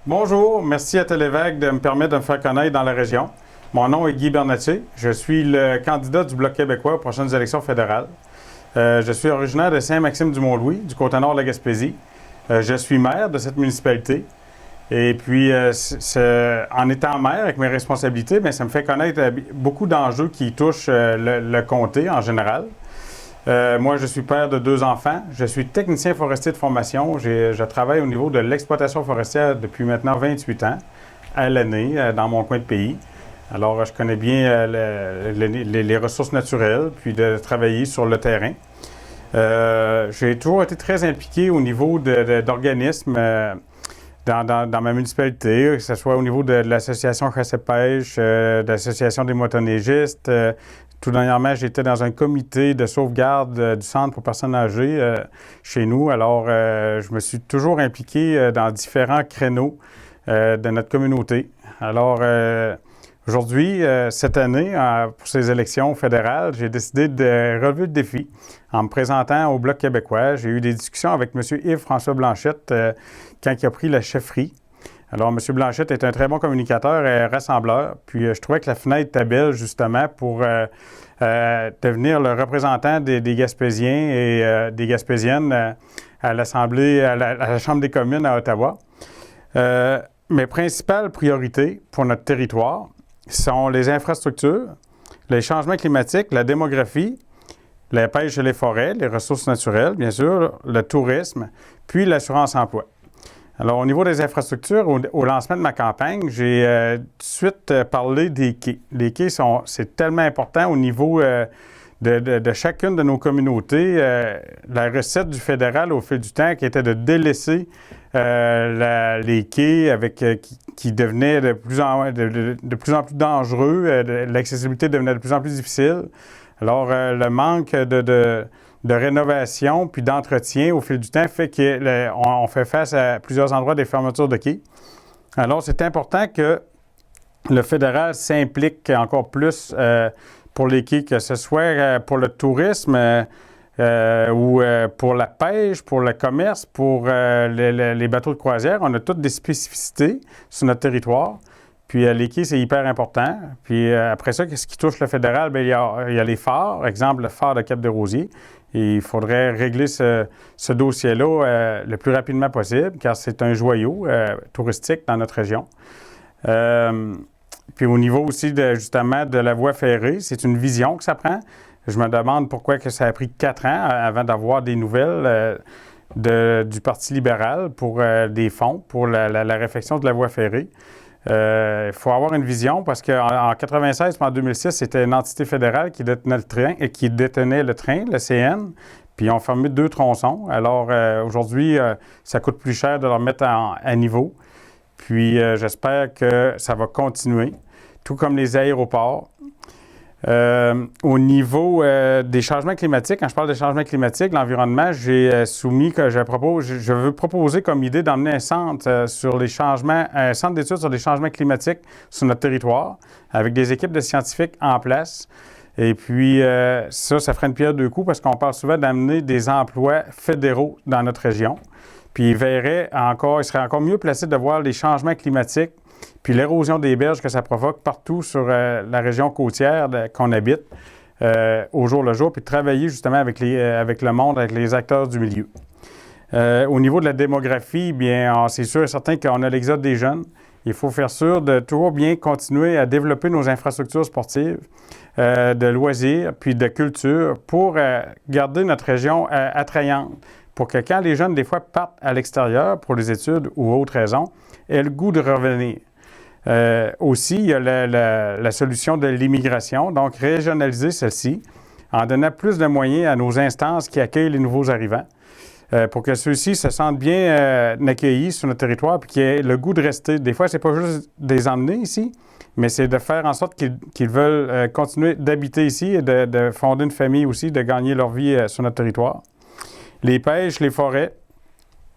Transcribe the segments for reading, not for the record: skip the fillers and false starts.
Bonjour, merci à Télévac de me permettre de me faire connaître dans la région. Mon nom est Guy Bernatier. Je suis le candidat du Bloc québécois aux prochaines élections fédérales. Je suis originaire de Saint-Maxime-du-Mont-Louis, du côté-nord de la Gaspésie. Je suis maire de cette municipalité. Et puis, en étant maire avec mes responsabilités, bien, ça me fait connaître beaucoup d'enjeux qui touchent le comté en général. Moi, je suis père de 2 enfants. Je suis technicien forestier de formation. Je travaille au niveau de l'exploitation forestière depuis maintenant 28 ans, à l'année, dans mon coin de pays. Alors, je connais bien les ressources naturelles, puis de travailler sur le terrain. J'ai toujours été très impliqué au niveau d'organismes dans ma municipalité, que ce soit au niveau de l'association Chasse et Pêche, de l'association des motoneigistes. Tout dernièrement, j'étais dans un comité de sauvegarde du Centre pour personnes âgées chez nous. Alors, je me suis toujours impliqué dans différents créneaux de notre communauté. Alors, aujourd'hui, cette année, pour ces élections fédérales, j'ai décidé de relever le défi en me présentant au Bloc québécois. J'ai eu des discussions avec M. Yves-François Blanchette quand il a pris la chefferie. Alors, M. Blanchette est un très bon communicateur et rassembleur. Puis, je trouvais que la fenêtre était belle, justement, pour devenir le représentant des Gaspésiens et des Gaspésiennes à l'Assemblée, à la Chambre des communes à Ottawa. Mes principales priorités pour notre territoire sont les infrastructures, les changements climatiques, la démographie, la pêche et les forêts, les ressources naturelles, bien sûr, le tourisme, puis l'assurance-emploi. Alors, au niveau des infrastructures, au lancement de ma campagne, j'ai tout de suite parlé des quais. Les quais, c'est tellement important au niveau de chacune de nos communautés. La recette du fédéral au fil du temps, qui était de délaisser les quais qui devenaient de plus en plus dangereux, l'accessibilité devenait de plus en plus difficile. Alors, le manque de rénovation puis d'entretien au fil du temps fait qu'on fait face à plusieurs endroits des fermetures de quais. Alors, c'est important que le fédéral s'implique encore plus pour les quais, que ce soit pour le tourisme ou pour la pêche, pour le commerce, pour les bateaux de croisière. On a toutes des spécificités sur notre territoire. Puis les quais, c'est hyper important. Puis après ça, qu'est-ce qui touche le fédéral? Bien, il y a les phares, exemple le phare de Cap-des-Rosiers. Et il faudrait régler ce dossier-là le plus rapidement possible, car c'est un joyau touristique dans notre région. Puis au niveau aussi, justement, de la voie ferrée, c'est une vision que ça prend. Je me demande pourquoi que ça a pris 4 ans avant d'avoir des nouvelles du Parti libéral pour des fonds, pour la réfection de la voie ferrée. Il faut avoir une vision parce qu'en 1996 et en 2006, c'était une entité fédérale qui détenait le train et qui détenait le train, le CN, puis ils ont fermé 2 tronçons. Alors aujourd'hui, ça coûte plus cher de leur mettre à niveau. Puis j'espère que ça va continuer, tout comme les aéroports. Au niveau des changements climatiques, quand je parle de changements climatiques, l'environnement, j'ai soumis que je veux proposer comme idée d'emmener un centre un centre d'études sur les changements climatiques sur notre territoire, avec des équipes de scientifiques en place. Et puis, ça ferait une pierre deux coups parce qu'on parle souvent d'amener des emplois fédéraux dans notre région. Puis, il serait encore mieux placé de voir les changements climatiques puis l'érosion des berges que ça provoque partout sur la région côtière qu'on habite au jour le jour, puis de travailler justement avec le monde, avec les acteurs du milieu. Au niveau de la démographie, bien, c'est sûr et certain qu'on a l'exode des jeunes. Il faut faire sûr de toujours bien continuer à développer nos infrastructures sportives, de loisirs, puis de culture pour garder notre région attrayante. Pour que quand les jeunes, des fois, partent à l'extérieur pour les études ou autres raisons, aient le goût de revenir. Aussi, il y a la solution de l'immigration, donc régionaliser celle-ci en donnant plus de moyens à nos instances qui accueillent les nouveaux arrivants pour que ceux-ci se sentent bien accueillis sur notre territoire et qu'ils aient le goût de rester. Des fois, c'est pas juste de les emmener ici, mais c'est de faire en sorte qu'ils veulent continuer d'habiter ici et de fonder une famille aussi, de gagner leur vie sur notre territoire. Les pêches, les forêts.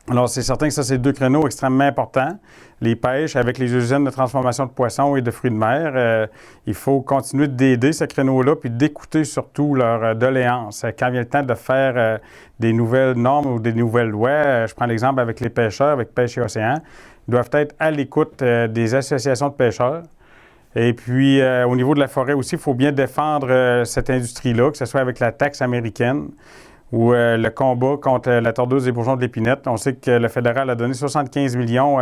Alors, c'est certain que ça, c'est 2 créneaux extrêmement importants. Les pêches avec les usines de transformation de poissons et de fruits de mer, il faut continuer d'aider ce créneau-là puis d'écouter surtout leurs doléances. Quand vient le temps de faire des nouvelles normes ou des nouvelles lois, je prends l'exemple avec les pêcheurs, avec Pêche et Océan, Ils doivent être à l'écoute des associations de pêcheurs. Et puis, au niveau de la forêt aussi, il faut bien défendre cette industrie-là, que ce soit avec la taxe américaine ou le combat contre la tordeuse des bourgeons de l'épinette. On sait que le fédéral a donné 75 millions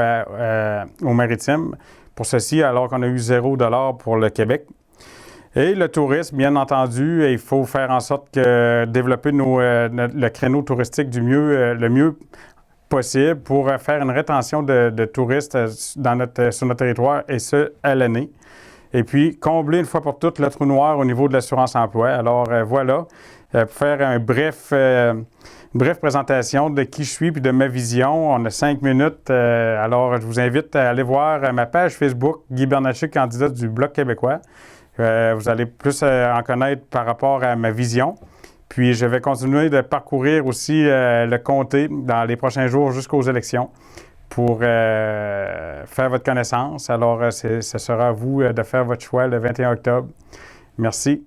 aux maritimes pour ceci, alors qu'on a eu 0 $ pour le Québec. Et le tourisme, bien entendu, il faut faire en sorte que développer le créneau touristique le mieux possible pour faire une rétention de touristes sur notre territoire, et ce, à l'année. Et puis, combler une fois pour toutes le trou noir au niveau de l'assurance-emploi. Alors, voilà, pour faire une brève présentation de qui je suis puis de ma vision. On a 5 minutes. Alors, je vous invite à aller voir ma page Facebook, Guy Bernatchez, candidat du Bloc québécois. Vous allez plus en connaître par rapport à ma vision. Puis, je vais continuer de parcourir aussi le comté dans les prochains jours jusqu'aux élections pour faire votre connaissance. Alors, ce sera à vous de faire votre choix le 21 octobre. Merci.